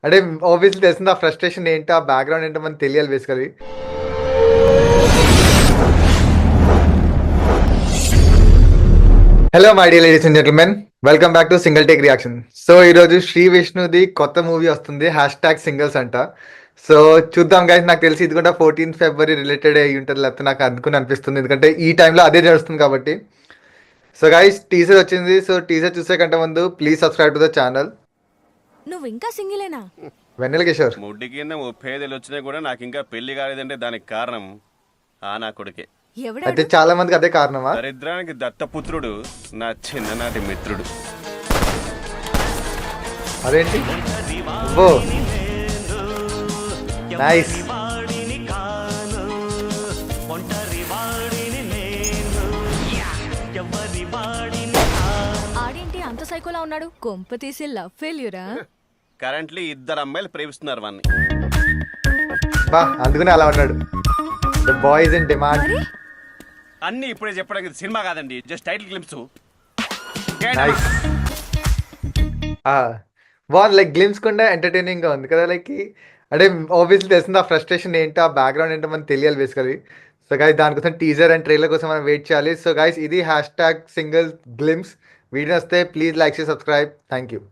అంటే ఆబ్వియస్లీ తెలిసింది ఆ ఫ్రస్ట్రేషన్ ఏంటో, ఆ బ్యాక్‌గ్రౌండ్ ఏంటో మనకు తెలియాలి basically. Hello my dear ladies and gentlemen. Welcome back to single take reaction. So ఈరోజు శ్రీ విష్ణుది కొత్త మూవీ వస్తుంది. #సింగిల్స్ అంట. సో చూద్దాం గైస్. నాకు తెలిసి ఇది కూడా 14th ఫిబ్రవరి రిలేటెడ్ అయ్యి ఉంటది. లేకపోతే నాకు అనుకుని అనిపిస్తుంది. ఎందుకంటే ఈ టైంలో అదే నడుస్తుంది కాబట్టి. సో గైస్ టీజర్ వచ్చింది. సో టీజర్ చూసే కంటే ముందు please subscribe to the channel. నువ్వు ఇంకా సింగిలేనా? వెన్నెల కిషోర్. ముడ్డి కింద 35 వచ్చినా కూడా నాకు ఇంకా పెళ్లి కాలేదంటే దానికి కారణం ఆ నా కొడుకే. అయితే ఎవడాడు? చాలా మందికి అదే కారణమా? దరిద్రానికి దత్తపుత్రుడు, నా చిన్ననాటి మిత్రుడు. అదేంటి? ఓ నైస్. ఆడేంటి అంత సైకోలా ఉన్నాడు? కొంప తీసి లవ్ ఫెయిల్యూరా? కరెంట్లీ 2 అమ్మాయిలు ప్రేమిస్తున్నారు వాన్ని. బా అందుకనే అలా ఉన్నాడు. The boys in demand. మరి అన్ని ఇప్పుడే చెప్పడానికి ఇది సినిమా కాదండి, జస్ట్ టైటిల్ గ్లింప్స్. నైస్. బాగుంది. లైక్ గ్లిమ్స్ కూడా ఎంటర్టైనింగ్ గా ఉంది కదా. లైక్ అంటే ఆబ్వియస్లీ తెలిసింది ఆ ఫ్రస్ట్రేషన్ ఏంటో, ఆ బ్యాక్గ్రౌండ్ ఏంటో మనకు తెలియాలి బేసికలీ. సో గైస్ దానికోసం టీజర్ అండ్ ట్రైలర్ కోసం మనం వెయిట్ చేయాలి. సో గైస్ ఇది #సింగిల్ గ్లిమ్స్. వీడియో వస్తే ప్లీజ్ లైక్ చేసి సబ్స్క్రైబ్. Thank you.